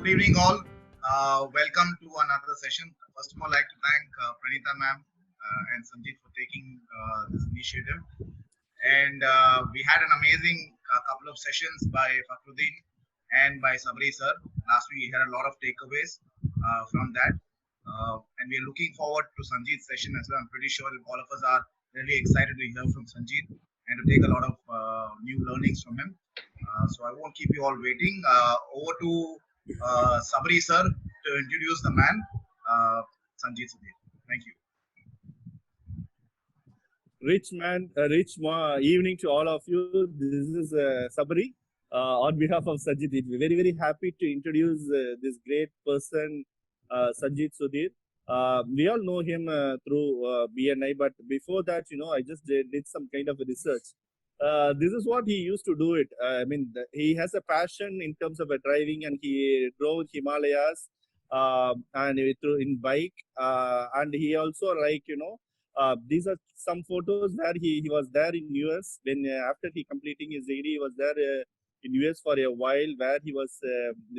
Good evening, all. Welcome to another session. First of all, I'd like to thank Pranita ma'am and Sanjeet for taking this initiative. And we had an amazing couple of sessions by Fakhruddin and by Sabri sir. Last week, we had a lot of takeaways from that. And we are looking forward to Sanjeet's session as well. I'm pretty sure all of us are really excited to hear from Sanjeet and to take a lot of new learnings from him. So I won't keep you all waiting. Over to Sabri sir to introduce the man, Sanjeet Sudhir. Thank you. Evening to all of you. This is Sabri on behalf of Sanjeet. We're very, very happy to introduce this great person, Sanjeet Sudhir. We all know him through BNI, but before that, I just did some kind of research. This is what he used to do it. He has a passion in terms of driving, and he drove Himalayas and in bike, and he also these are some photos where he was there in US when after he completing his degree, he was there in US for a while where he was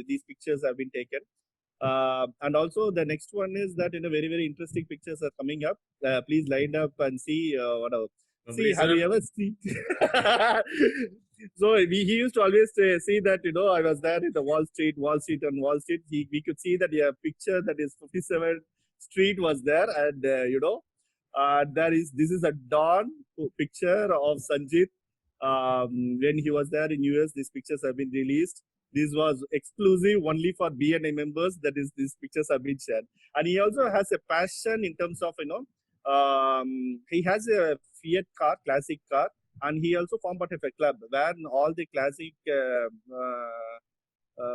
these pictures have been taken. And also the next one is that very, very interesting pictures are coming up. Please line up and see what else. See, have you ever seen? So he used to always see that, I was there in the Wall Street. We could see that picture that is 57th Street was there, and this is a dawn picture of Sanjeet when he was there in US. These pictures have been released. This was exclusive only for BNI members. That is, these pictures have been shared. And he also has a passion in terms of, he has a Fiat car, classic car, and he also formed part of a club where all the classic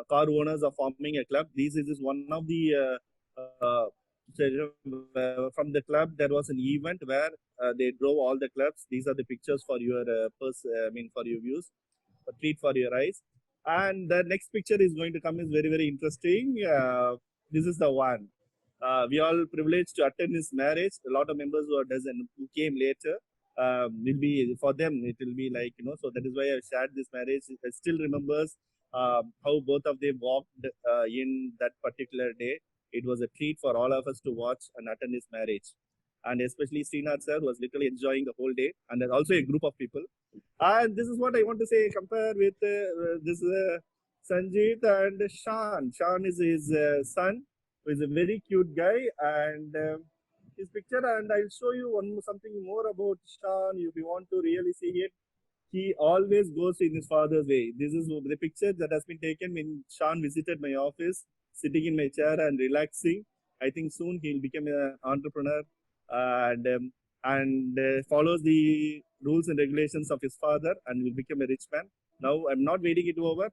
car owners are forming a club. This is one of the from the club. There was an event where they drove all the clubs. These are the pictures for your for your views, a treat for your eyes. And the next picture is going to come is very, very interesting. This is the one. We all privileged to attend his marriage. A lot of members who came later will be, for them, it will be like, so that is why I shared this marriage. I still remembers how both of them walked in that particular day. It was a treat for all of us to watch and attend his marriage. And especially Srinath sir was literally enjoying the whole day, and there's also a group of people. And this is what I want to say, compare with this Sanjeet and Shan. Shan is his son, who is a very cute guy, and his picture, and I'll show you something more about Shan if you want to really see it. He always goes in his father's way. This is the picture that has been taken when Shan visited my office, sitting in my chair and relaxing. I think soon he'll become an entrepreneur and follows the rules and regulations of his father and will become a rich man. Now, I'm not waiting it over.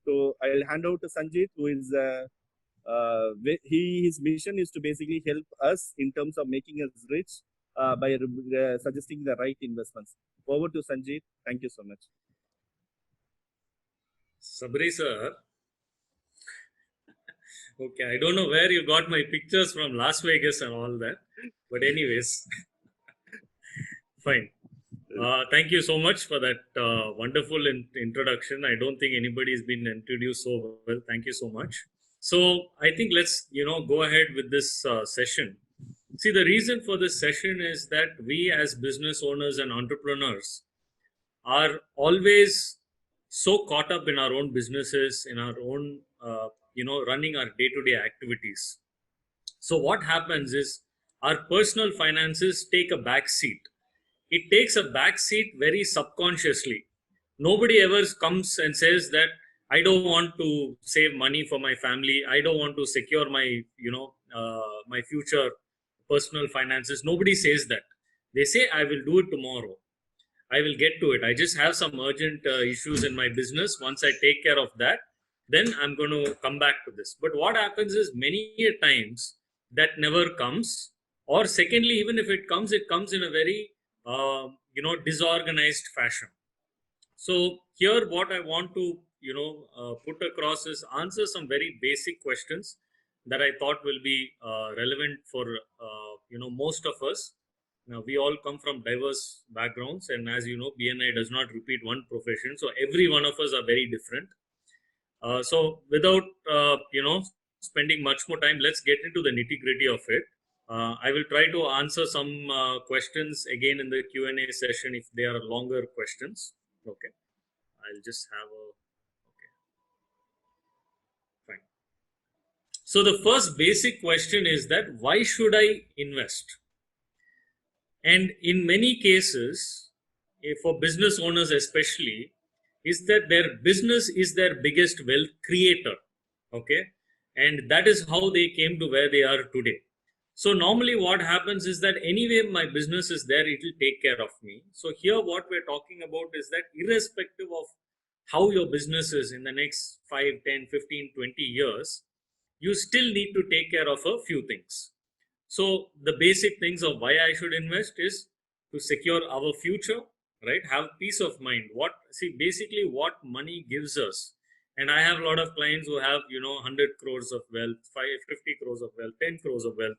So I'll hand over to Sanjeet, who is, his mission is to basically help us in terms of making us rich by suggesting the right investments. Over to Sanjeet. Thank you so much. Sabri sir. Okay, I don't know where you got my pictures from Las Vegas and all that. But anyways, fine. Thank you so much for that wonderful introduction. I don't think anybody has been introduced so well. Thank you so much. So I think let's, go ahead with this session. See, the reason for this session is that we as business owners and entrepreneurs are always so caught up in our own businesses, in our own, running our day-to-day activities. So what happens is our personal finances take a back seat. It takes a back seat very subconsciously. Nobody ever comes and says that I don't want to save money for my family. I don't want to secure my, my future personal finances. Nobody says that. They say, I will do it tomorrow. I will get to it. I just have some urgent issues in my business. Once I take care of that, then I'm going to come back to this. But what happens is many times that never comes. Or secondly, even if it comes in a very, disorganized fashion. So here what I want to, put across is answer some very basic questions that I thought will be relevant for, most of us. Now, we all come from diverse backgrounds, and as you know, BNI does not repeat one profession. So every one of us are very different. So without spending much more time, let's get into the nitty-gritty of it. I will try to answer some questions again in the Q&A session if they are longer questions. Okay, I'll just have a okay, fine. So the first basic question is that why should I invest? And in many cases, for business owners especially, is that their business is their biggest wealth creator. Okay, and that is how they came to where they are today. So normally what happens is that anyway my business is there, it will take care of me. So here what we're talking about is that irrespective of how your business is in the next 5, 10, 15, 20 years, you still need to take care of a few things. So the basic things of why I should invest is to secure our future, right? Have peace of mind. Basically what money gives us. And I have a lot of clients who have, 100 crores of wealth, 50 crores of wealth, 10 crores of wealth.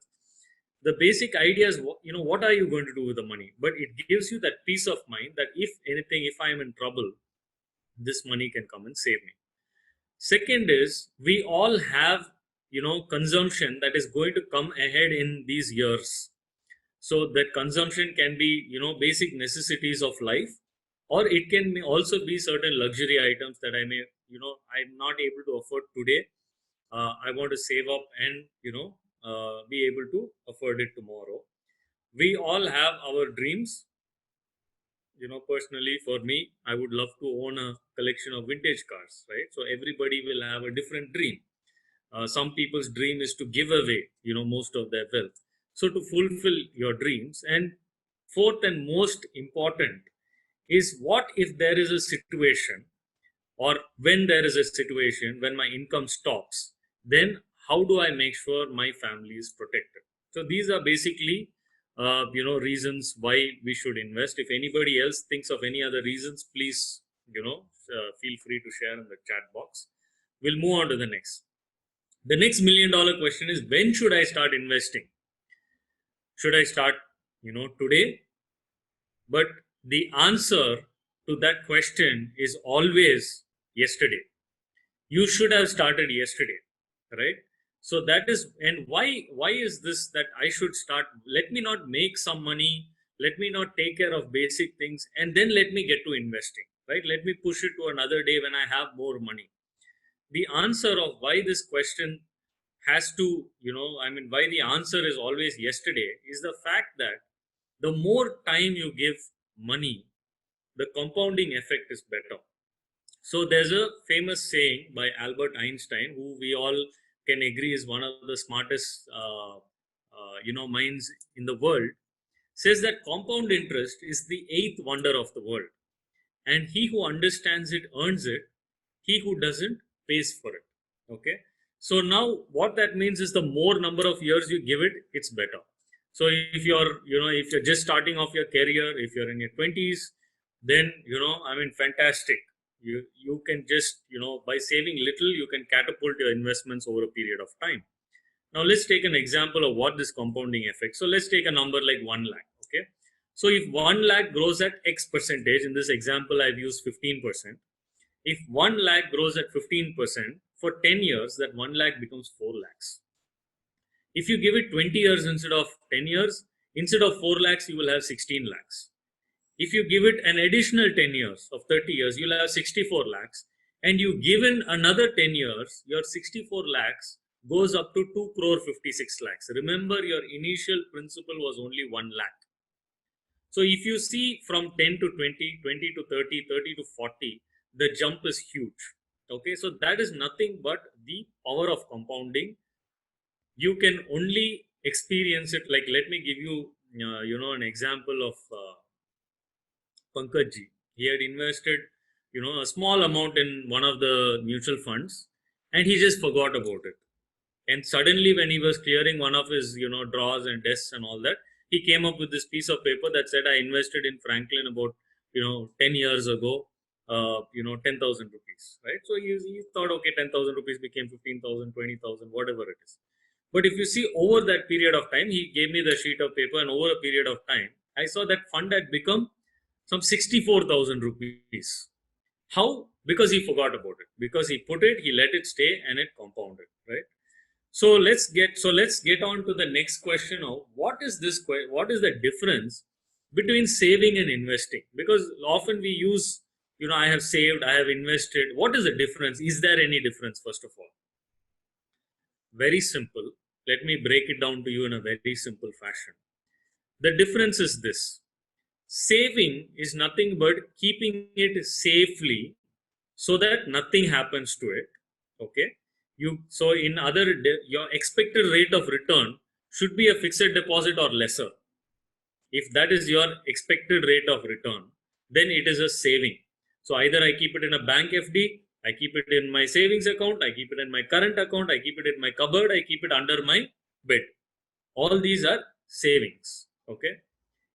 The basic idea is, what are you going to do with the money? But it gives you that peace of mind that if anything, if I'm in trouble, this money can come and save me. Second is, we all have, consumption that is going to come ahead in these years. So that consumption can be, basic necessities of life, or it can also be certain luxury items that I may, I'm not able to afford today. I want to save up and, be able to afford it tomorrow. We all have our dreams. Personally, for me, I would love to own a collection of vintage cars, right? So everybody will have a different dream. Some people's dream is to give away, most of their wealth. So to fulfill your dreams. And fourth and most important is, what if there is a situation, or when there is a situation when my income stops, then how do I make sure my family is protected? So these are basically reasons why we should invest. If anybody else thinks of any other reasons, please feel free to share in the chat box. We'll move on to the next. The next $1 million question is, when should I start investing? Should I start today? But the answer to that question is always yesterday. You should have started yesterday, right? So that is, and why is this that I should start? Let me not make some money, let me not take care of basic things, and then let me get to investing, right? Let me push it to another day when I have more money. The answer of why this question has to, why the answer is always yesterday is the fact that the more time you give money, the compounding effect is better. So there's a famous saying by Albert Einstein, who we all can agree is one of the smartest, minds in the world, says that compound interest is the eighth wonder of the world. And he who understands it earns it. He who doesn't pays for it. Okay. So now what that means is, the more number of years you give it, it's better. So if you're just starting off your career, if you're in your 20s, then, fantastic. You can just, by saving little, you can catapult your investments over a period of time. Now let's take an example of what this compounding effect. So let's take a number like 1 lakh. Okay. So if 1 lakh grows at X percentage, in this example, I've used 15%. If 1 lakh grows at 15%, for 10 years, that 1 lakh becomes 4 lakhs. If you give it 20 years instead of 10 years, instead of 4 lakhs, you will have 16 lakhs. If you give it an additional 10 years of 30 years, you'll have 64 lakhs. And you give in another 10 years, your 64 lakhs goes up to 2 crore 56 lakhs. Remember, your initial principal was only 1 lakh. So if you see from 10 to 20, 20 to 30, 30 to 40, the jump is huge. Okay, so that is nothing but the power of compounding. You can only experience it, like, let me give you, an example of Pankaj ji. He had invested, a small amount in one of the mutual funds, and he just forgot about it. And suddenly, when he was clearing one of his, drawers and desks and all that, he came up with this piece of paper that said, I invested in Franklin about, 10 years ago, 10,000 rupees, right? So he thought, okay, 10,000 rupees became 15,000, 20,000, whatever it is. But if you see over that period of time, he gave me the sheet of paper, and over a period of time, I saw that fund had become some 64,000 rupees. How? Because he forgot about it. Because he put it, he let it stay, and it compounded, right? So let's get on to the next question of what is the difference between saving and investing? Because often we use, I have saved, I have invested. What is the difference? Is there any difference? First of all, very simple. Let me break it down to you in a very simple fashion. The difference is this: saving is nothing but keeping it safely so that nothing happens to it. Okay, so in your expected rate of return should be a fixed deposit or lesser. If that is your expected rate of return, then it is a saving. So either I keep it in a bank FD, I keep it in my savings account, I keep it in my current account, I keep it in my cupboard, I keep it under my bed. All these are savings. Okay,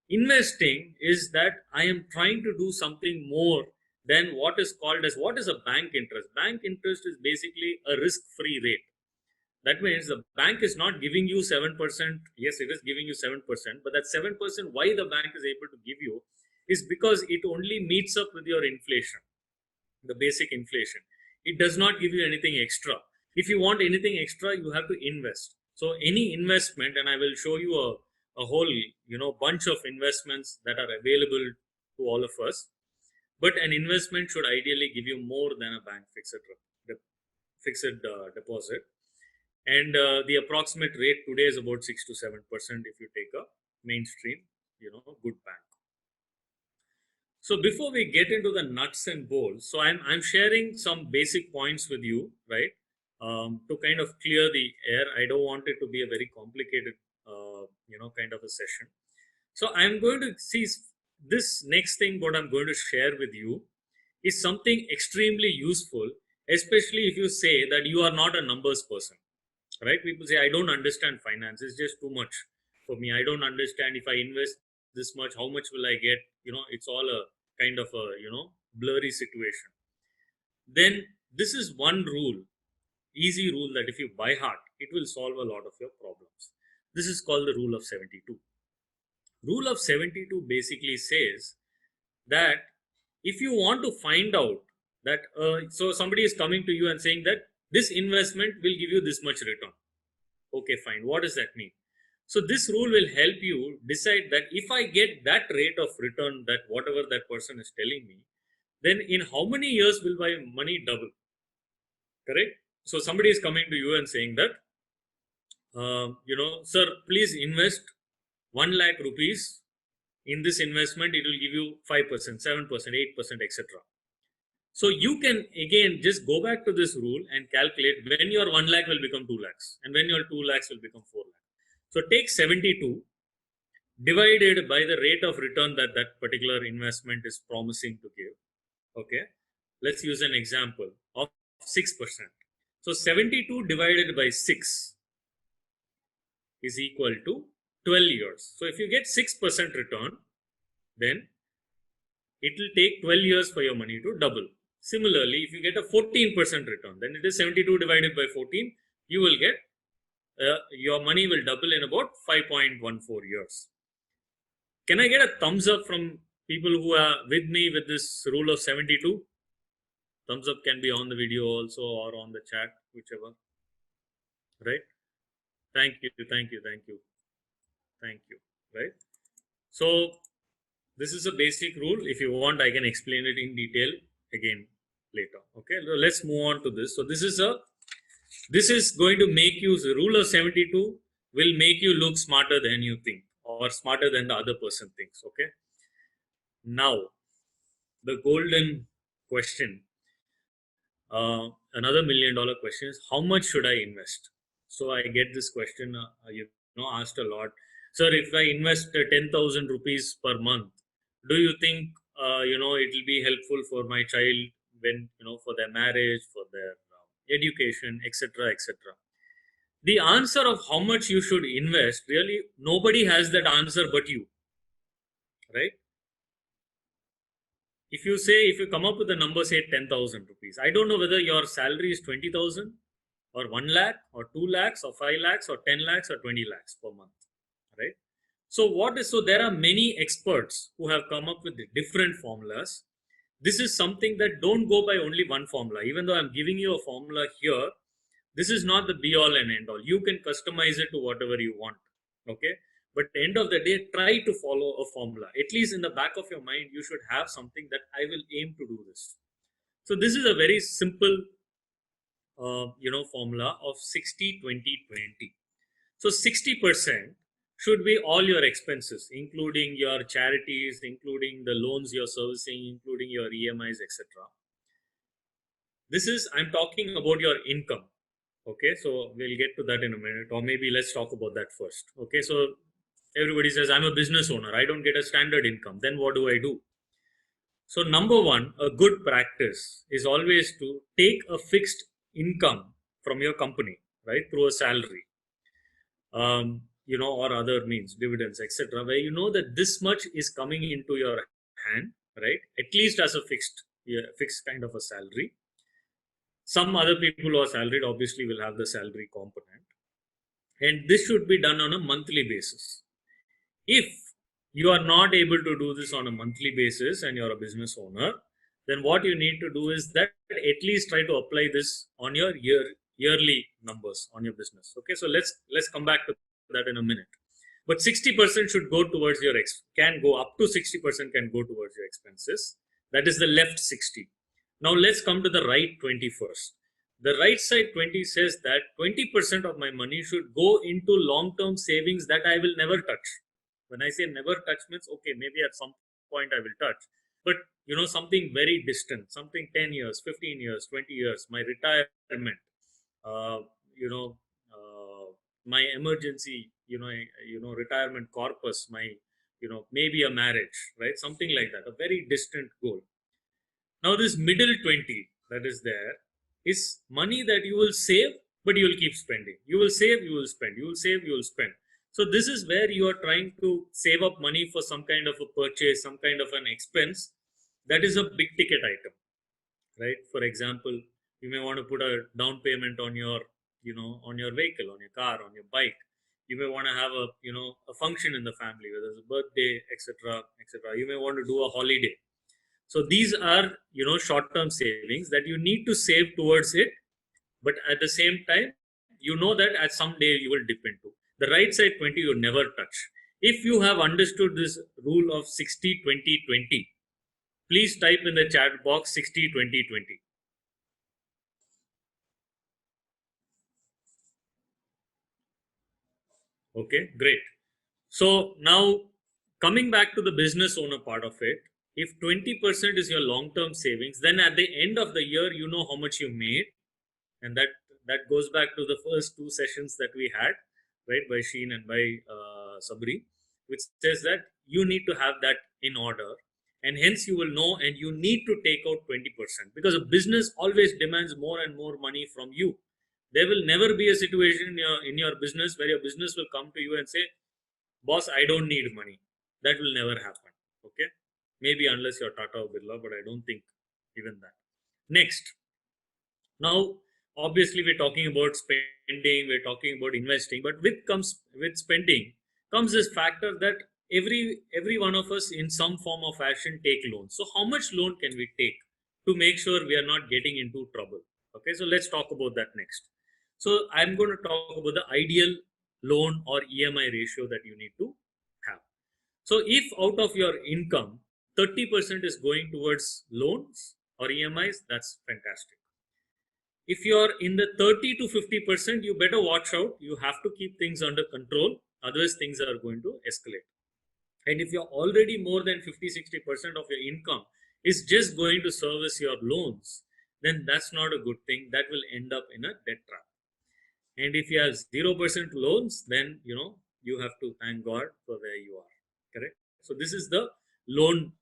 investing is that I am trying to do something more than what is called as, what is a bank interest? Bank interest is basically a risk-free rate. That means the bank is not giving you 7%. Yes, it is giving you 7%, but that 7%, why the bank is able to give you is because it only meets up with your inflation, the basic inflation. It does not give you anything extra. If you want anything extra, you have to invest. So any investment, and I will show you a whole bunch of investments that are available to all of us. But an investment should ideally give you more than a bank fixed deposit. And the approximate rate today is about 6 to 7% if you take a mainstream, good bank. So before we get into the nuts and bolts, so I'm sharing some basic points with you, right? To kind of clear the air. I don't want it to be a very complicated, kind of a session. So I'm going to see this next thing. What I'm going to share with you is something extremely useful, especially if you say that you are not a numbers person. Right? People say, I don't understand finance. It's just too much for me. I don't understand if I invest this much, how much will I get? It's all a kind of a, blurry situation. Then this is one rule, easy rule that if you by heart, it will solve a lot of your problems. This is called the rule of 72. Rule of 72 basically says that if you want to find out that, so somebody is coming to you and saying that this investment will give you this much return. Okay, fine. What does that mean? So this rule will help you decide that if I get that rate of return, that whatever that person is telling me, then in how many years will my money double? Correct? So somebody is coming to you and saying that, sir, please invest 1 lakh rupees in this investment. It will give you 5%, 7%, 8%, etc. So you can again just go back to this rule and calculate when your 1 lakh will become 2 lakhs and when your 2 lakhs will become 4 lakhs. So take 72 divided by the rate of return that that particular investment is promising to give. Okay, let's use an example of 6%. So 72 divided by 6 is equal to 12 years. So if you get 6% return, then it will take 12 years for your money to double. Similarly, if you get a 14% return, then it is 72 divided by 14. You will get, your money will double in about 5.14 years. Can I get a thumbs up from people who are with me with this rule of 72? Thumbs up can be on the video also or on the chat, whichever. Right? Thank you. Right? So this is a basic rule. If you want, I can explain it in detail again later. Okay, let's move on to this. So this is going to make you, the rule of 72 will make you look smarter than you think or smarter than the other person thinks. Okay, now the golden question, another $1 million question is, how much should I invest? So I get this question asked a lot. Sir, if I invest 10,000 rupees per month, do you think it will be helpful for my child when for their marriage, for their education, etc., etc.? The answer of how much you should invest, really nobody has that answer but you, right? If you come up with a number, say 10,000 rupees, I don't know whether your salary is 20,000 or 1 lakh or 2 lakhs or 5 lakhs or 10 lakhs or 20 lakhs per month, right? So there are many experts who have come up with different formulas. this is something that don't go by only one formula. Even though I'm giving you a formula here, this is not the be all and end all. You can customize it to whatever you want. Okay. But at the end of the day, try to follow a formula. At least in the back of your mind, you should have something that I will aim to do this. So this is a very simple, formula of 60-20-20. So 60% should be all your expenses, including your charities, including the loans you're servicing, including your EMIs, etc. This is, I'm talking about your income. Okay, so we'll get to that in a minute, or maybe let's talk about that first. Okay, so everybody says, I'm a business owner, I don't get a standard income. Then what do I do? So number one, a good practice is always to take a fixed income from your company, right, through a salary, or other means, dividends, etc., where you know that this much is coming into your hand, right, at least as a fixed kind of a salary. Some other people who are salaried obviously will have the salary component. And this should be done on a monthly basis. If you are not able to do this on a monthly basis and you're a business owner, then what you need to do is that at least try to apply this on your yearly numbers on your business. Okay, so let's come back to that in a minute. But 60% should go towards your can go up to 60% can go towards your expenses. That is the left 60. Now let's come to the right 20 first. The right side 20 says that 20% of my money should go into long-term savings that I will never touch. When I say never touch means, okay, maybe at some point I will touch, but something very distant, something 10 years, 15 years, 20 years, my retirement, my emergency, retirement corpus, my, maybe a marriage, right? Something like that, a very distant goal. Now this middle 20 that is there is money that you will save, but you will keep spending. You will save, you will spend, you will save, you will spend. So this is where you are trying to save up money for some kind of a purchase, some kind of an expense. That is a big ticket item, right? For example, you may want to put a down payment on your, on your vehicle, on your car, on your bike. You may want to have a function in the family, whether it's a birthday, etc., etc. You may want to do a holiday. So these are, short-term savings that you need to save towards it. But at the same time, you know that at some day you will dip into. The right side 20 you never touch. If you have understood this rule of 60-20-20, please type in the chat box 60-20-20. Okay, great. So now coming back to the business owner part of it, if 20% is your long-term savings, then at the end of the year, you know how much you made. And that goes back to the first two sessions that we had, right, by Sheen and by Sabri, which says that you need to have that in order. And hence you will know, and you need to take out 20%, because a business always demands more and more money from you. There will never be a situation in your business where your business will come to you and say, boss, I don't need money. That will never happen. Okay. Maybe unless you're Tata or Birla, but I don't think even that. Next. Now, obviously, we're talking about spending, we're talking about investing, but with spending comes this factor that every one of us in some form of fashion take loans. So how much loan can we take to make sure we are not getting into trouble? Okay, so let's talk about that next. So I'm going to talk about the ideal loan or EMI ratio that you need to have. So if out of your income, 30% is going towards loans or EMIs, that's fantastic. If you're in the 30 to 50%, you better watch out. You have to keep things under control. Otherwise, things are going to escalate. And if you're already more than 50-60% of your income is just going to service your loans, then that's not a good thing. That will end up in a debt trap. And if you have 0% loans, then you have to thank God for where you are. Correct? So this is the loan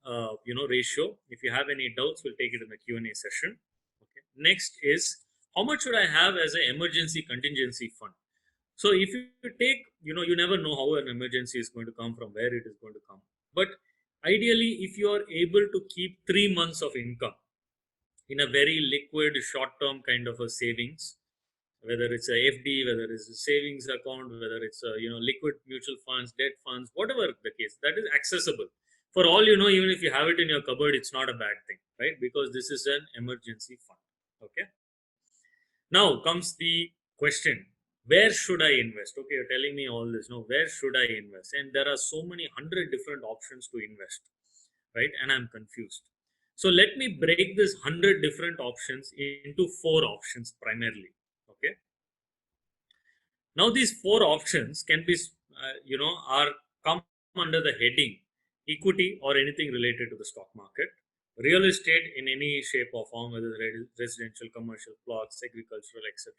ratio. If you have any doubts, we'll take it in the Q&A session. Okay. Next is, how much should I have as an emergency contingency fund? So if you take, you never know how an emergency is going to come, from where it is going to come. But ideally, if you are able to keep 3 months of income in a very liquid, short-term kind of a savings, whether it's a FD, whether it's a savings account, whether it's a, liquid mutual funds, debt funds, whatever the case, that is accessible. For all you know, even if you have it in your cupboard, it's not a bad thing. right? Because this is an emergency fund. Okay. Now comes the question, where should I invest? Okay, you're telling me all this. No, where should I invest? And there are so many 100 different options to invest, right? And I'm confused. So let me break this 100 different options into 4 options primarily. Okay. Now these 4 options can be, are come under the heading equity or anything related to the stock market, real estate in any shape or form, whether residential, commercial, plots, agricultural, etc.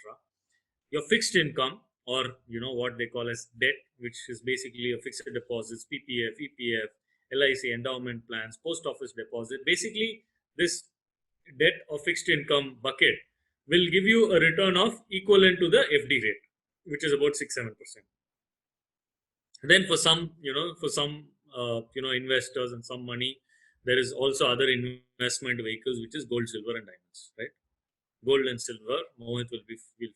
Your fixed income, or what they call as debt, which is basically a fixed deposits, PPF, EPF, LIC, endowment plans, post office deposit. Basically, this debt or fixed income bucket will give you a return of equivalent to the FD rate, which is about 6-7%. Then for some, investors and some money, there is also other investment vehicles, which is gold, silver, and diamonds, right? Gold and silver. Mohit will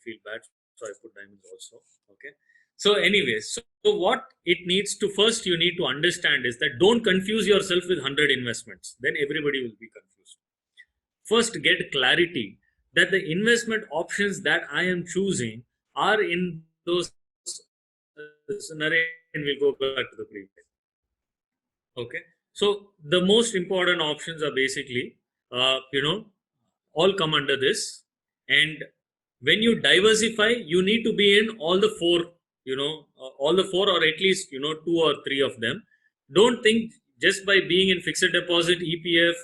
feel bad, so I put diamonds also. Okay. So, anyways, so what it needs to first you need to understand is that don't confuse yourself with 100 investments. Then everybody will be confused. First, get clarity that the investment options that I am choosing are in those. We'll go back to the previous. Okay. So the most important options are basically, all come under this. And when you diversify, you need to be in all the 4, all the 4, or at least, 2 or 3 of them. Don't think just by being in fixed deposit, EPF,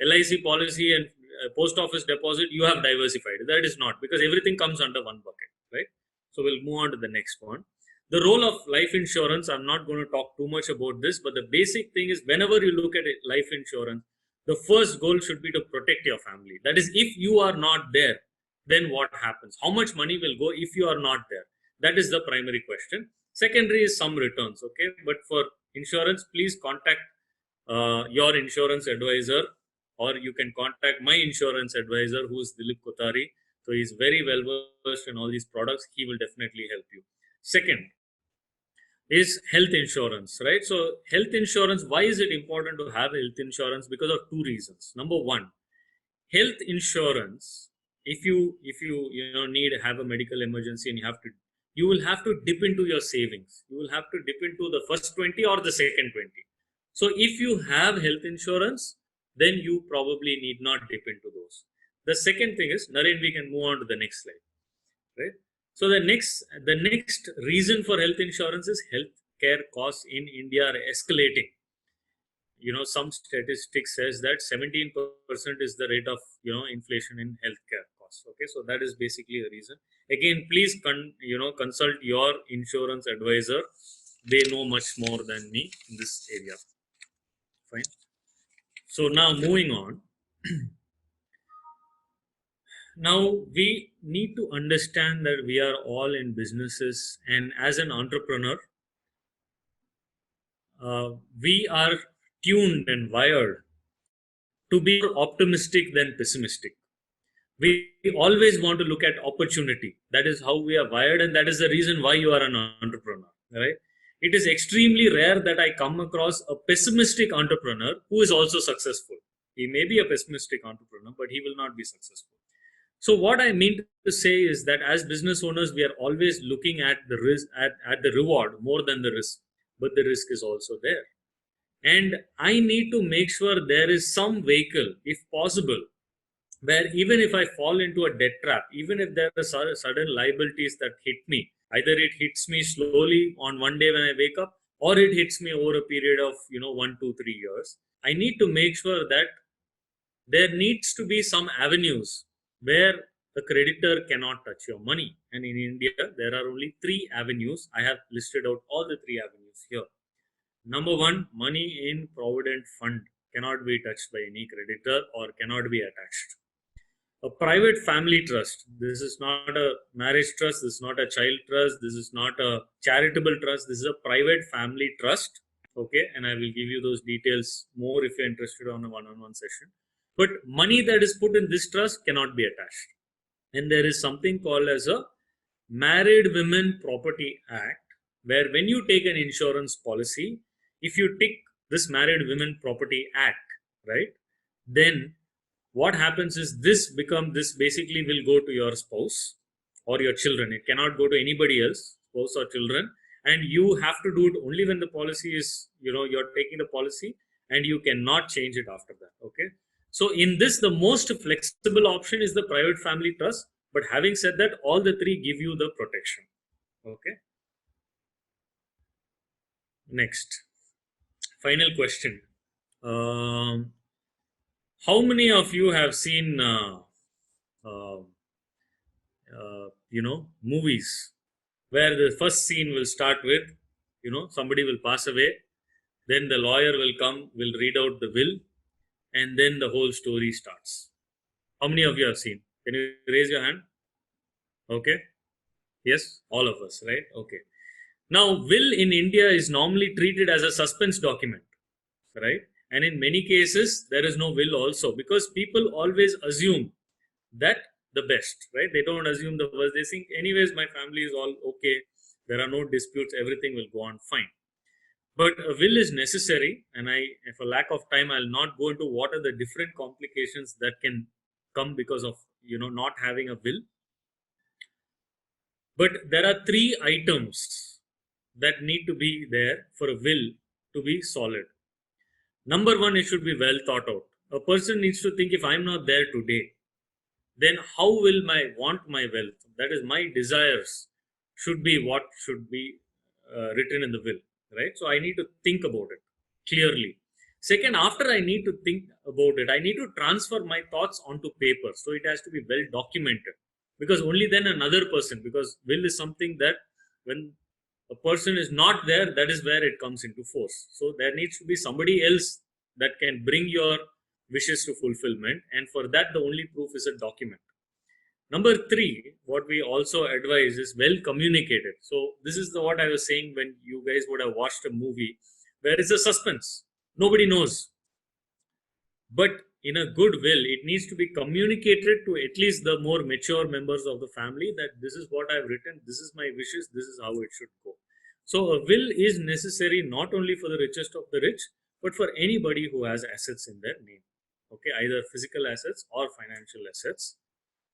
LIC policy, and post office deposit, you have diversified. That is not, because everything comes under one bucket, right? So we'll move on to the next one. The role of life insurance, I'm not going to talk too much about this, but the basic thing is whenever you look at life insurance, the first goal should be to protect your family. That is, if you are not there, then what happens? How much money will go if you are not there? That is the primary question. Secondary is some returns, okay? But for insurance, please contact your insurance advisor, or you can contact my insurance advisor, who is Dilip Kothari. So he's very well versed in all these products. He will definitely help you. Second is health insurance, right? So health insurance, why is it important to have health insurance? Because of 2 reasons. Number one, health insurance, if you need to have a medical emergency and you will have to dip into your savings. You will have to dip into the first 20 or the second 20. So if you have health insurance, then you probably need not dip into those. The second thing is, Naren, we can move on to the next slide, right? So the next reason for health insurance is healthcare costs in India are escalating. Some statistics says that 17% is the rate of inflation in healthcare costs. Okay, so that is basically the reason. Again, please consult your insurance advisor. They know much more than me in this area. Fine. So now moving on. Now we need to understand that we are all in businesses, and as an entrepreneur, we are tuned and wired to be more optimistic than pessimistic. We always want to look at opportunity. That is how we are wired, and that is the reason why you are an entrepreneur, right? It is extremely rare that I come across a pessimistic entrepreneur who is also successful. He may be a pessimistic entrepreneur, but he will not be successful. So what I mean to say is that as business owners, we are always looking at the risk, at the reward more than the risk, but the risk is also there. And I need to make sure there is some vehicle, if possible, where even if I fall into a debt trap, even if there are sudden liabilities that hit me, either it hits me slowly on one day when I wake up, or it hits me over a period of 1, 2, 3 years, I need to make sure that there needs to be some avenues where the creditor cannot touch your money. And in India, there are only 3 avenues. I have listed out all the 3 avenues here. Number 1, money in provident fund cannot be touched by any creditor or cannot be attached. A private family trust. This is not a marriage trust. This is not a child trust. This is not a charitable trust. This is a private family trust. Okay, and I will give you those details more if you're interested on a one-on-one session. But money that is put in this trust cannot be attached. And there is something called as a Married Women Property Act, where when you take an insurance policy, if you tick this Married Women Property Act, right, then what happens is this basically will go to your spouse or your children. It cannot go to anybody else, spouse or children, and you have to do it only when the policy is, you're taking the policy, and you cannot change it after that. Okay. So in this, the most flexible option is the private family trust. But having said that, all the three give you the protection. Okay. Next, final question. How many of you have seen, movies where the first scene will start with, somebody will pass away, then the lawyer will come, will read out the will, and then the whole story starts. How many of you have seen? Can you raise your hand? Okay. Yes, all of us, right? Okay. Now, will in India is normally treated as a suspense document, right? And in many cases, there is no will also, because people always assume that the best, right? They don't assume the worst. They think, anyways, my family is all okay. There are no disputes. Everything will go on fine. But a will is necessary, and for lack of time, I'll not go into what are the different complications that can come because of not having a will. But there are 3 items that need to be there for a will to be solid. Number 1, it should be well thought out. A person needs to think, if I'm not there today, then how will my wealth, that is my desires, should be what should be written in the will, right? So I need to think about it clearly. Second, after I need to think about it, I need to transfer my thoughts onto paper. So it has to be well documented, because only then another person, because will is something that when a person is not there, that is where it comes into force. So there needs to be somebody else that can bring your wishes to fulfillment, and for that the only proof is a document. Number 3, what we also advise is well communicated. So this is what I was saying, when you guys would have watched a movie where it's a suspense, nobody knows. But in a good will, it needs to be communicated to at least the more mature members of the family that this is what I've written, this is my wishes, this is how it should go. So a will is necessary not only for the richest of the rich, but for anybody who has assets in their name. Okay, either physical assets or financial assets.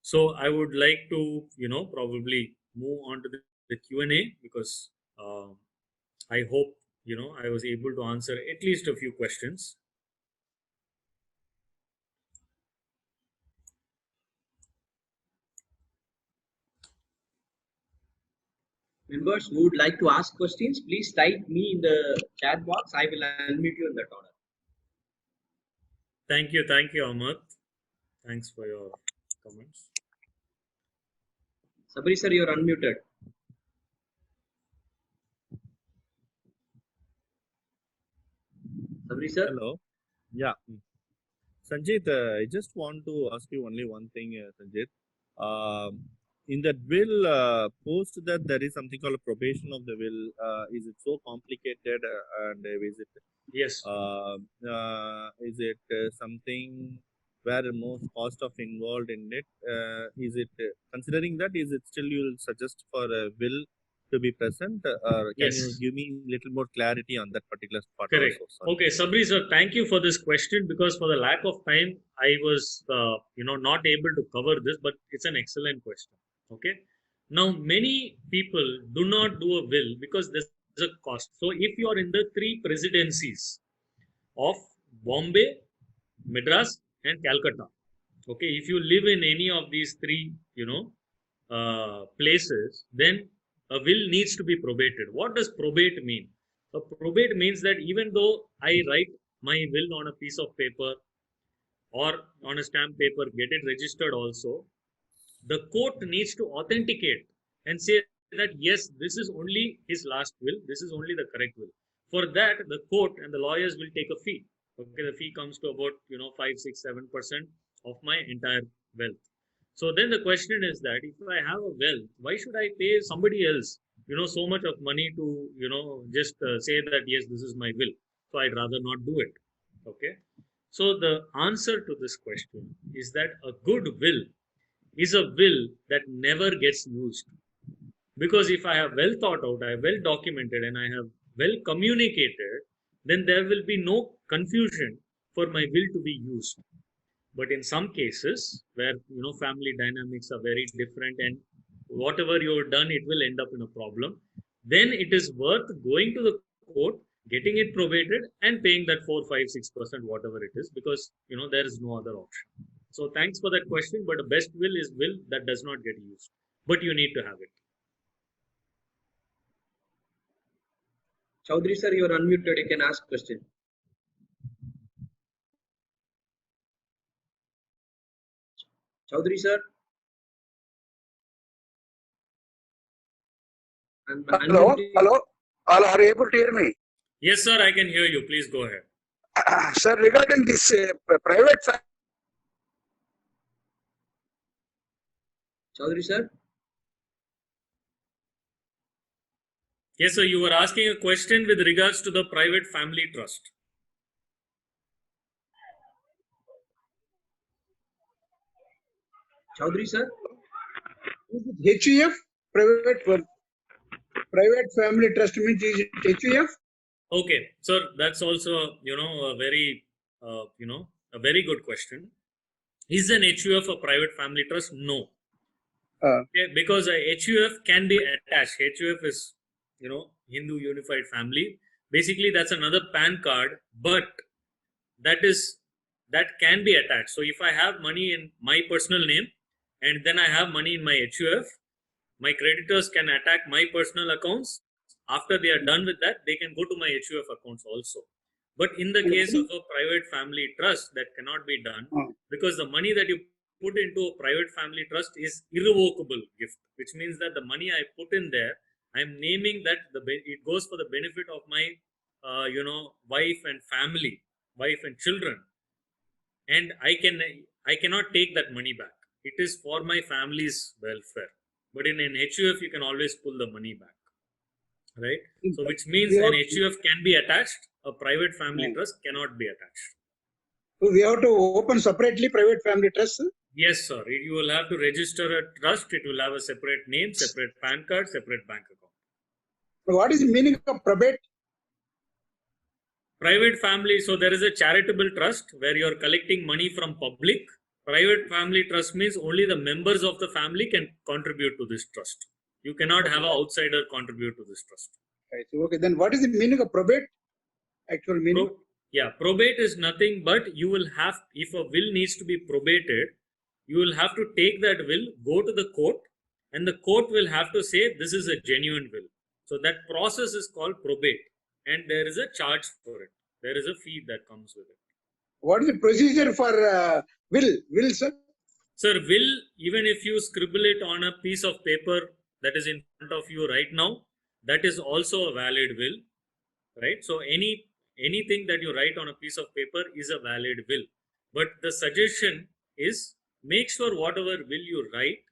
So I would like to, probably move on to the Q&A, because I hope, I was able to answer at least a few questions. Members who would like to ask questions, please type me in the chat box. I will unmute you in that order. Thank you, Ahmad. Thanks for your comments. Sabri sir, you're unmuted. Sabri sir? Hello. Yeah. Sanjeet, I just want to ask you only one thing, Sanjeet. In that will, post that there is something called a probation of the will. Is it so complicated, and is it? Yes. Is it something where most cost of involved in it? Is it considering that? Is it still you'll suggest for a will to be present, or can you give me a little more clarity on that particular part? Correct. Also? Okay, Sabri sir, thank you for this question, because for the lack of time, I was not able to cover this, but it's an excellent question. Okay. Now, many people do not do a will because there's a cost. So if you are in the 3 presidencies of Bombay, Madras, and Calcutta, okay, if you live in any of these 3, places, then a will needs to be probated. What does probate mean? A probate means that even though I write my will on a piece of paper or on a stamp paper, get it registered also, the court needs to authenticate and say that yes, this is only his last will, this is only the correct will. For that, the court and the lawyers will take a fee. Okay, the fee comes to about 5, 6, 7% of my entire wealth. So then the question is that if I have a wealth, why should I pay somebody else so much of money to just say that yes, this is my will? So I'd rather not do it. Okay. So the answer to this question is that a good will is a will that never gets used. Because if I have well thought out, I have well documented, and I have well communicated, then there will be no confusion for my will to be used. But in some cases where family dynamics are very different and whatever you've done, it will end up in a problem. Then it is worth going to the court, getting it probated, and paying that 4, 5, 6%, whatever it is, because there is no other option. So thanks for that question. But the best will is will that does not get used, but you need to have it. Chaudhary sir, you are unmuted. You can ask question. Chaudhary sir. Hello. Are you able to hear me? Yes, sir, I can hear you. Please go ahead. Sir, regarding this private. Chaudhary sir. Yes, sir, you were asking a question with regards to the private family trust. Chaudhary sir. Is it HUF? Private family trust means is it HUF? Okay, sir, that's also a very a very good question. Is an HUF a private family trust? No. Okay, because a HUF can be attached. HUF is Hindu Unified Family. Basically, that's another PAN card, but that can be attached. So if I have money in my personal name and then I have money in my HUF, my creditors can attack my personal accounts. After they are done with that, they can go to my HUF accounts also. But in the case of a private family trust, that cannot be done because the money that you put into a private family trust is irrevocable gift, which means that the money I put in there, I'm naming that it goes for the benefit of my wife and family, wife and children, and I cannot take that money back. It is for my family's welfare. But in an HUF, you can always pull the money back, right? So which means an HUF can be attached. A private family trust cannot be attached. So we have to open separately private family trust? Yes, sir. You will have to register a trust. It will have a separate name, separate PAN card, separate bank account. So what is the meaning of probate? Private family, so there is a charitable trust where you are collecting money from public. Private family trust means only the members of the family can contribute to this trust. You cannot have an outsider contribute to this trust. Right. Okay, then what is the meaning of probate? Actual meaning? Probate is nothing but you will have, if a will needs to be probated, you will have to take that will, go to the court, and the court will have to say this is a genuine will. So that process is called probate, and there is a charge for it. There is a fee that comes with it. What is the procedure for will, sir? Sir, will, even if you scribble it on a piece of paper that is in front of you right now, that is also a valid will, right? So anything that you write on a piece of paper is a valid will. But the suggestion is make sure whatever will you write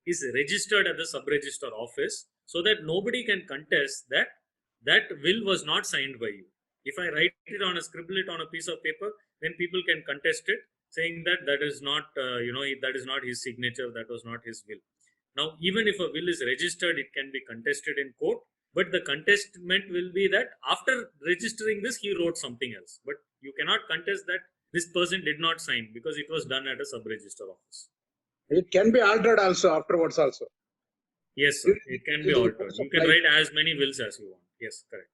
is registered at the sub-register office so that nobody can contest that will was not signed by you. If I write it on scribble it on a piece of paper, then people can contest it, saying that is not, that is not his signature, that was not his will. Now, even if a will is registered, it can be contested in court, but the contestment will be that after registering this, he wrote something else. But you cannot contest that this person did not sign because it was done at a sub-register office. It can be altered also afterwards also. Yes, sir. It can be altered. You can write as many wills as you want. Yes, correct.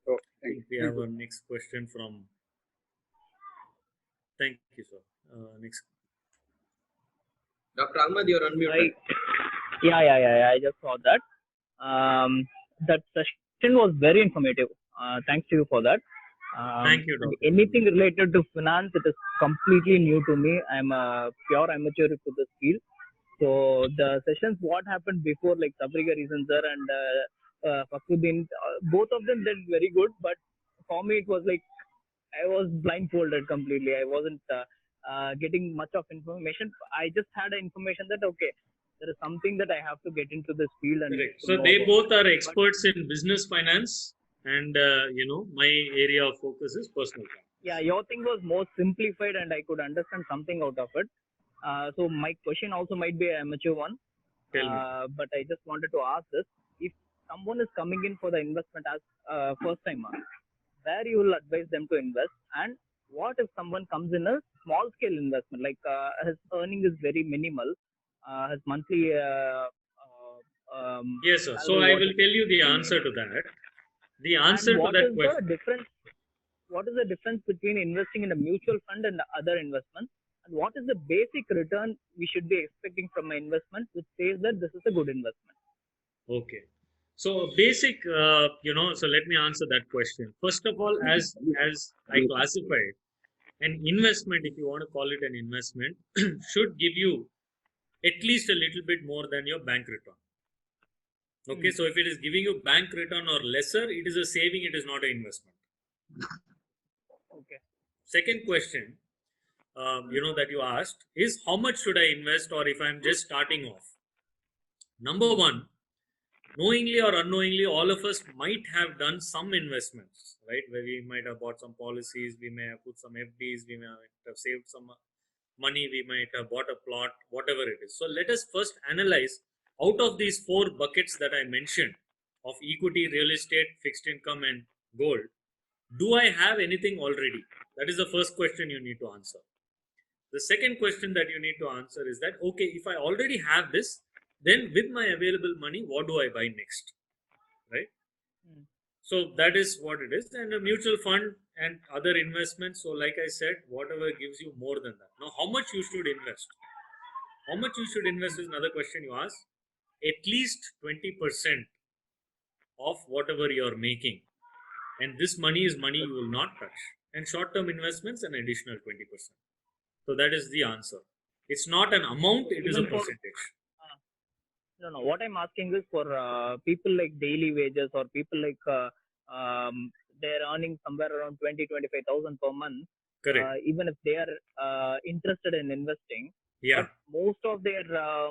Oh, thank you. We have our next question from. Thank you, sir. Next. Dr. Ahmad, you're unmuted. I just saw that. That session was very informative. Thanks to you for that. Thank you, Doctor. Anything related to finance, it is completely new to me. I'm a pure amateur to this field. So the sessions, what happened before, like Sabriga Reason sir and Fakuddin, both of them did very good. But for me, it was like I was blindfolded completely. I wasn't getting much of information. I just had information that okay, there is something that I have to get into this field. And so they both are experts in business finance, and my area of focus is personal finance. Yeah, your thing was more simplified, and I could understand something out of it. So my question also might be an amateur one, but I just wanted to ask this: if someone is coming in for the investment as first timer, where you will advise them to invest, and what if someone comes in a small scale investment, like his earning is very minimal, his monthly Yes, sir. So salary, I what will is tell you the minimum, answer to that. The and answer to that question. what is the difference between investing in a mutual fund and other investments, and what is the basic return we should be expecting from an investment which says that this is a good investment? Okay. So basic, so let me answer that question. First of all, as I classified, an investment, if you want to call it an investment, should give you at least a little bit more than your bank return. Okay, so if it is giving you bank return or lesser, it is a saving, it is not an investment. Okay. Second question, that you asked is how much should I invest, or if I'm just starting off? Number one, knowingly or unknowingly, all of us might have done some investments, right? Where we might have bought some policies, we may have put some FDs, we may have saved some money, we might have bought a plot, whatever it is. So let us first analyze out of these 4 buckets that I mentioned of equity, real estate, fixed income, and gold. Do I have anything already? That is the first question you need to answer. The second question that you need to answer is that, okay, if I already have this, then with my available money, what do I buy next? Right? So that is what it is. And a mutual fund and other investments. So like I said, whatever gives you more than that. Now, how much you should invest? How much you should invest is another question you ask. At least 20% of whatever you're making. And this money is money you will not touch. And short-term investments, an additional 20%. So that is the answer. It's not an amount, it is a percentage. No. What I'm asking is for people like daily wages or people like they're earning somewhere around 20,000-25,000 per month. Correct. Even if they are interested in investing, yeah. But most of their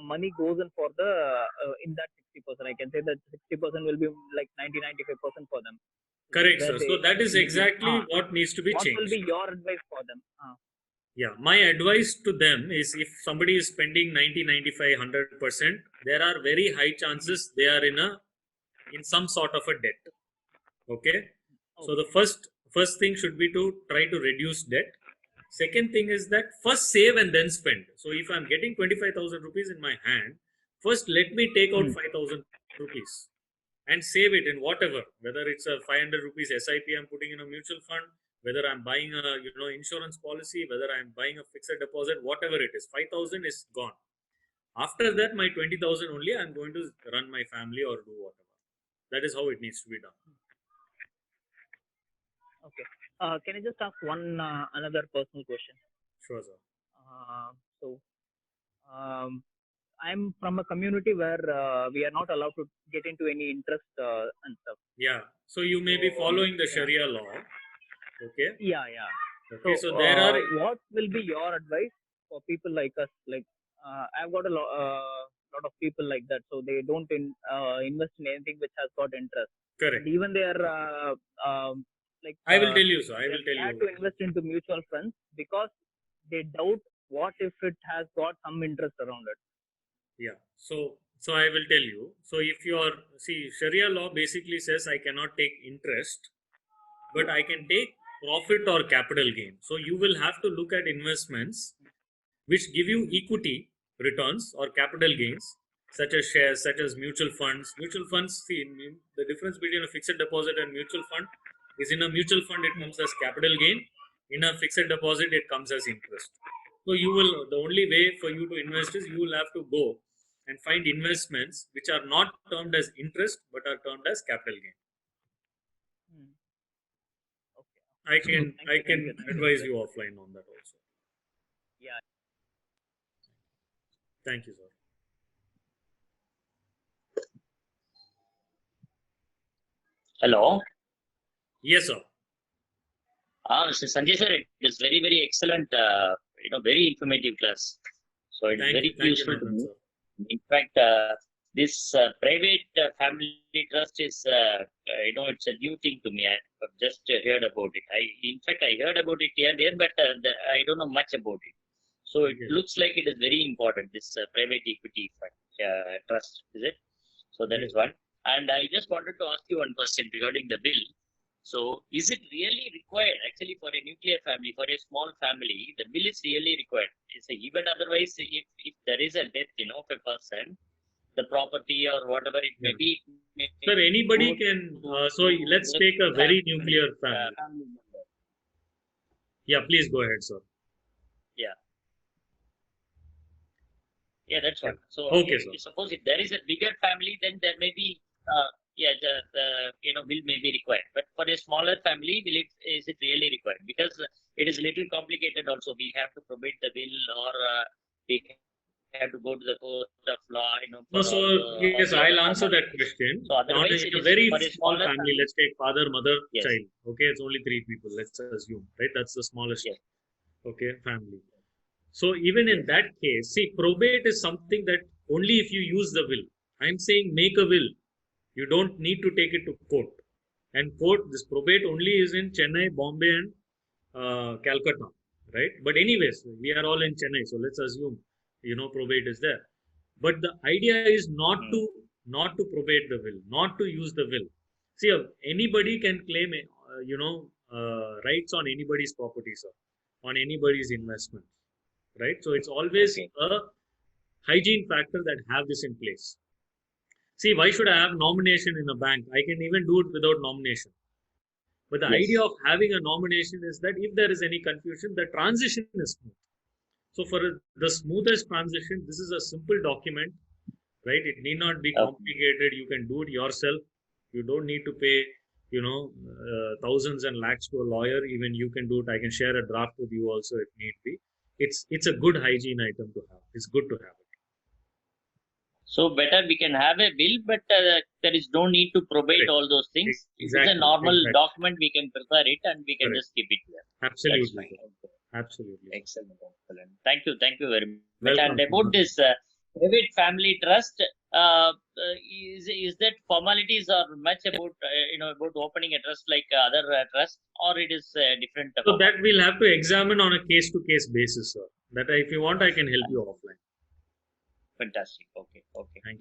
money goes in for the in that 60%. I can say that 60% will be like 90-95% for them. Correct, sir. So that is exactly what needs to be changed. What will be your advice for them? Yeah, my advice to them is if somebody is spending 90, 95, 100%, there are very high chances they are in some sort of a debt. Okay? So the first thing should be to try to reduce debt. Second thing is that first save and then spend. So if I'm getting 25,000 rupees in my hand, first let me take out 5,000 rupees and save it in whatever, whether it's a 500 rupees SIP I'm putting in a mutual fund, whether I'm buying a insurance policy, whether I'm buying a fixed deposit, whatever it is, 5,000 is gone. After that, my 20,000 only I'm going to run my family or do whatever. That is how it needs to be done. Okay. Can I just ask one another personal question? Sure, sir. I'm from a community where we are not allowed to get into any interest and stuff. Yeah. So you may be following the Sharia law. Okay. Yeah. Okay. So there are. What will be your advice for people like us? Like I've got a lot of people like that, so they don't invest in anything which has got interest. Correct. And even they are like. I will tell you, sir. I will tell you. They have to invest into mutual funds because they doubt what if it has got some interest around it. Yeah. So I will tell you. So if you are, Sharia law basically says I cannot take interest, but I can take profit or capital gain. So you will have to look at investments which give you equity returns or capital gains, such as shares, such as mutual funds. Mutual funds, the difference between a fixed deposit and mutual fund is in a mutual fund it comes as capital gain. In a fixed deposit it comes as interest. So the only way for you to invest is you will have to go and find investments which are not termed as interest but are termed as capital gain. Okay. I can advise you offline on that also. Yeah. Thank you, sir. Hello. Yes, sir. Mr. Sanjay sir, it is very, very excellent, very informative class. So it's very useful to me. In fact, this private family trust is, it's a new thing to me. I've just heard about it. In fact, I heard about it here, there, but I don't know much about it. So it looks like it is very important, this private equity fund, trust, is it? So that is one. And I just wanted to ask you one question regarding the bill. So is it really required actually for a nuclear family, for a small family, the will is really required? It's even otherwise, if there is a death, of a person, the property or whatever it may be. Sir, anybody can. So let's take a very nuclear family. Family member. Yeah, please go ahead, sir. Yeah, that's what. So Okay, if, sir. suppose if there is a bigger family, then there may be the will may be required. But for a smaller family, is it really required? Because it is a little complicated. Also, we have to probate the will, or we have to go to the court of law. No, so yes, I'll answer that question. So otherwise, in it a is very for a small smaller family, let's take father, mother, Yes. child. Okay, it's only 3 people. Let's assume, right? That's the smallest. Yes. Okay, family. So even in that case, see, probate is something that only if you use the will. I'm saying make a will. You don't need to take it to court. And court, this probate only is in Chennai, Bombay, and Calcutta, right? But anyways, we are all in Chennai, so let's assume probate is there. But the idea is not to probate the will, not to use the will. See, anybody can claim rights on anybody's property, sir, on anybody's investment, right? So it's always a hygiene factor that have this in place. See, why should I have nomination in a bank? I can even do it without nomination. But the idea of having a nomination is that if there is any confusion, the transition is smooth. So for the smoothest transition, this is a simple document, right? It need not be complicated. You can do it yourself. You don't need to pay, thousands and lakhs to a lawyer. Even you can do it. I can share a draft with you also if need be. It's a good hygiene item to have. It's good to have it. So better we can have a will, but there is no need to probate all those things. Exactly. It's a normal document. We can prepare it and we can just keep it there. Absolutely. Absolutely. Excellent. Thank you very much. Welcome. And about this private family trust, is that formalities are much about about opening a trust like other trusts, or it is different? So that we'll have to examine on a case-to-case basis, sir. That if you want, I can help you offline. Fantastic. Okay.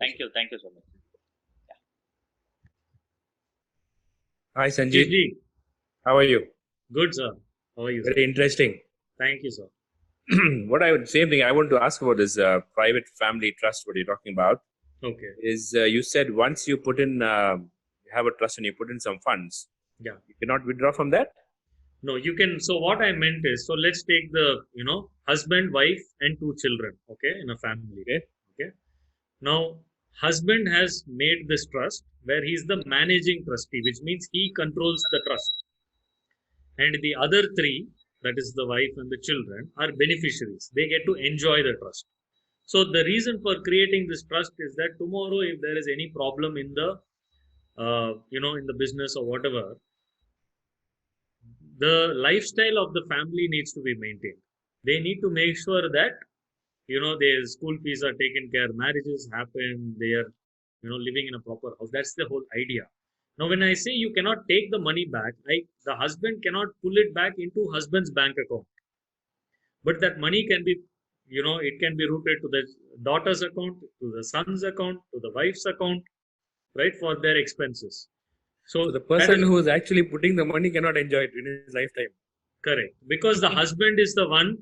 Thank you so much. Hi, Sanjeev. Ji. How are you? Good, sir. How are you, sir? Very interesting. Thank you, sir. Same thing I want to ask about this private family trust, what you're talking about. Okay. Is you said once you put in, you have a trust and you put in some funds. Yeah. You cannot withdraw from that? No, you can. So what I meant is, so let's take the, husband, wife, and 2 children, okay, in a family. Okay. Now, husband has made this trust where he's the managing trustee, which means he controls the trust. And the other 3, that is the wife and the children, are beneficiaries. They get to enjoy the trust. So the reason for creating this trust is that tomorrow, if there is any problem in the, in the business or whatever, the lifestyle of the family needs to be maintained. They need to make sure that, their school fees are taken care, marriages happen, they are, living in a proper house. That's the whole idea. Now, when I say you cannot take the money back, the husband cannot pull it back into husband's bank account. But that money can be, it can be routed to the daughter's account, to the son's account, to the wife's account, right, for their expenses. So the person who is actually putting the money cannot enjoy it in his lifetime. Correct. Because the husband is the one,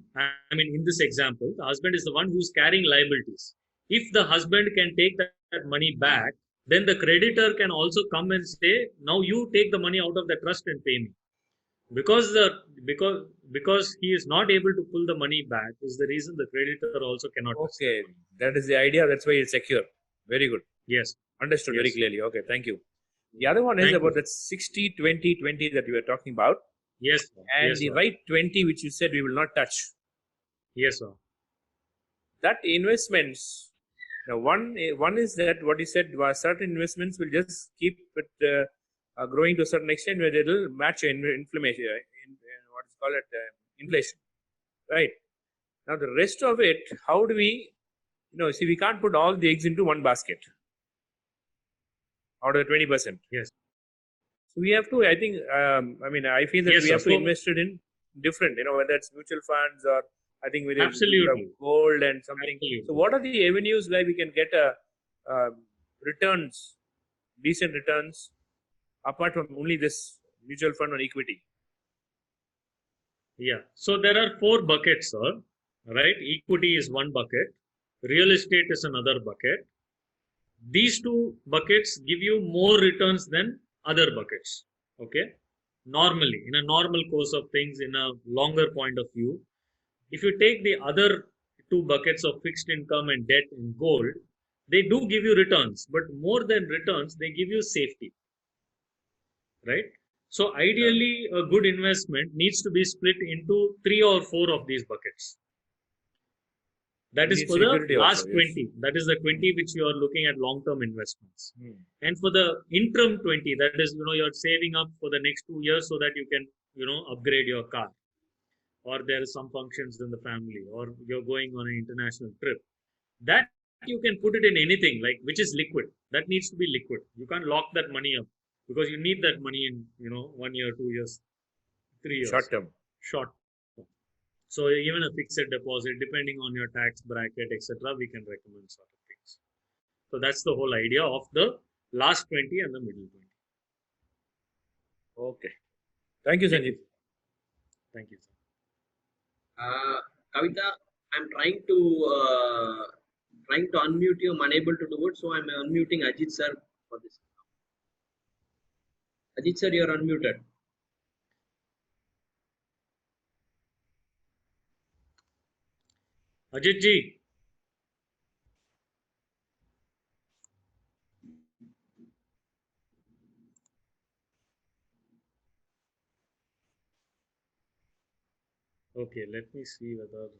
in this example, the husband is the one who's carrying liabilities. If the husband can take that money back, then the creditor can also come and say, now you take the money out of the trust and pay me. Because he is not able to pull the money back is the reason the creditor also cannot. Okay, that is the idea. That's why it's secure. Very good. Yes. Understood very clearly. Okay, thank you. The other one is about that 60-20-20 that we were talking about. Yes. And yes, the right 20, which you said we will not touch. Yes, sir. That investments. Now, one is that what you said was certain investments will just keep it growing to a certain extent where it will match inflation, inflation, right? Now, the rest of it, how do we, see, we can't put all the eggs into one basket out of the 20%. Yes. So we have to, I think, I feel that we have to invest it in different, whether it's mutual funds or I think we absolutely gold and something. Absolutely. So what are the avenues where we can get returns, decent returns, apart from only this mutual fund or equity? Yeah. So there are 4 buckets, sir. Right? Equity is one bucket. Real estate is another bucket. These 2 buckets give you more returns than other buckets. Okay. Normally, in a normal course of things, in a longer point of view, if you take the other 2 buckets of fixed income and debt and gold, they do give you returns, but more than returns, they give you safety. Right? So ideally, a good investment needs to be split into 3 or 4 of these buckets. That is for the last 20. That is the 20 which you are looking at long-term investments. And for the interim 20, that is, you're saving up for the next 2 years so that you can, upgrade your car, or there are some functions in the family, or you're going on an international trip. That you can put it in anything, like which is liquid. That needs to be liquid. You can't lock that money up because you need that money in, 1 year, 2 years, 3 years. Short term. Short. So even a fixed deposit, depending on your tax bracket, etc., we can recommend sort of things. So that's the whole idea of the last 20 and the middle 20. Okay. Thank you, Sanjeev. Thank you, sir. Kavita, I'm trying to unmute you. I'm unable to do it, so I'm unmuting Ajit sir for this. Ajit sir, you're unmuted. Ajit ji. Okay, let me see whether.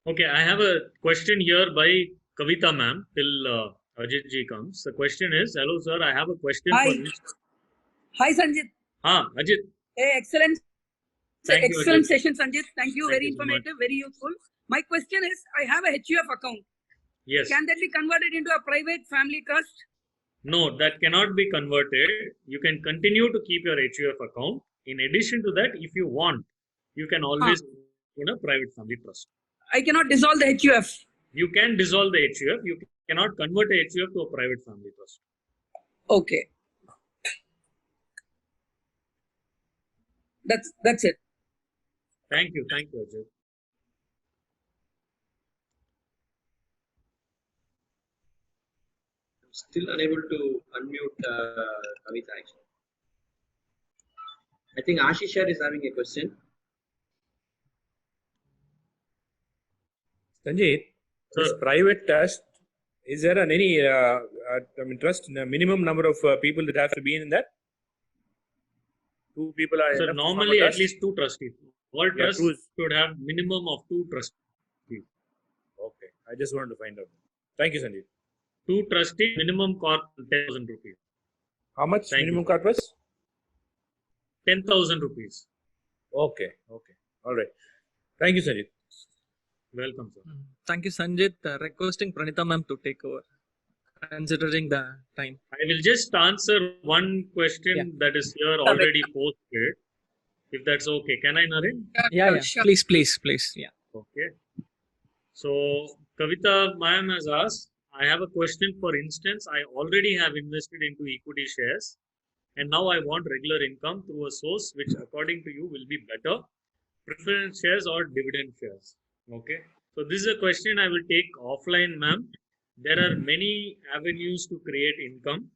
Okay, I have a question here by Kavita ma'am till Ajit ji comes. The question is, hello sir, I have a question for you. Hi Sanjeet. Ajit. Hey, excellent session, Sanjeet. Thank you. Very informative, very useful. My question is, I have a HUF account. Yes. Can that be converted into a private family trust? No, that cannot be converted. You can continue to keep your HUF account. In addition to that, if you want, you can always open a private family trust. I cannot dissolve the HUF. You can dissolve the HUF. You cannot convert a HUF to a private family trust. Okay. That's it. Thank you, Ajay. I'm still unable to unmute Kavita actually. I think Ashish sir is having a question. Sanjeev, this private trust, is there any trust, minimum number of people that have to be in that? 2 people are. So normally at least 2 trustees. All trusts should have minimum of 2 trustees. Okay, I just wanted to find out. Thank you, Sanjeev. 2 trustees, minimum corp 10,000 rupees. How much minimum corpus? 10,000 rupees. Okay. All right. Thank you, Sanjeev. Welcome, sir. Thank you, Sanjeev. Requesting Pranita ma'am to take over, considering the time. I will just answer one question that is here already posted, if that's okay. Can I, Naren? Yeah. Sure. Please. Yeah. Okay. So, Kavita ma'am has asked, I have a question. For instance, I already have invested into equity shares, and now I want regular income through a source which, according to you, will be better, preference shares or dividend shares. Okay. So this is a question I will take offline, ma'am. There are many avenues to create income,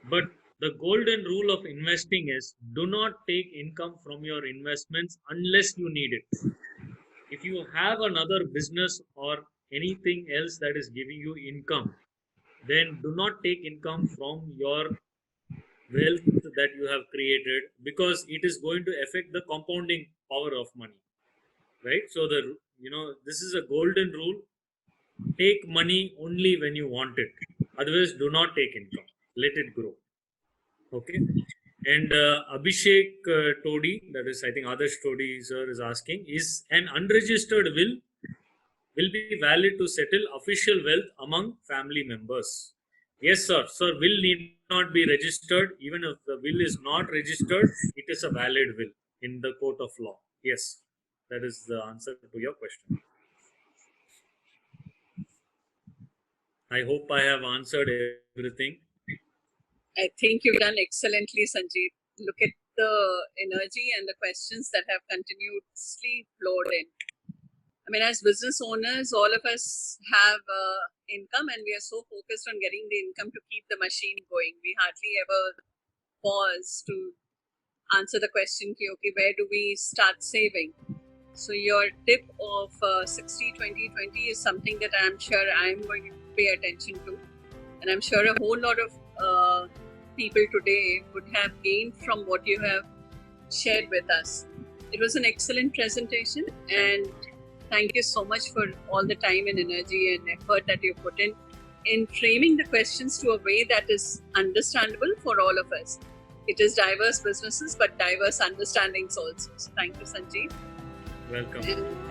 but the golden rule of investing is do not take income from your investments unless you need it. If you have another business or anything else that is giving you income, then do not take income from your wealth that you have created, because it is going to affect the compounding power of money. Right? So this is a golden rule. Take money only when you want it. Otherwise, do not take income. Let it grow. Okay. And Abhishek Todi, that is, I think Adarsh Todi sir is asking, is an unregistered will be valid to settle official wealth among family members? Yes, sir. Sir, will need not be registered. Even if the will is not registered, it is a valid will in the court of law. Yes. That is the answer to your question. I hope I have answered everything. I think you've done excellently, Sanjeev. Look at the energy and the questions that have continuously flowed in. I mean, as business owners, all of us have income, and we are so focused on getting the income to keep the machine going. We hardly ever pause to answer the question, okay, where do we start saving? So your tip of 60, 20, 20 is something that I'm sure I'm going to pay attention to. And I'm sure a whole lot of people today would have gained from what you have shared with us. It was an excellent presentation, and thank you so much for all the time and energy and effort that you put in framing the questions to a way that is understandable for all of us. It is diverse businesses, but diverse understandings also. So thank you, Sanjeev. Welcome. And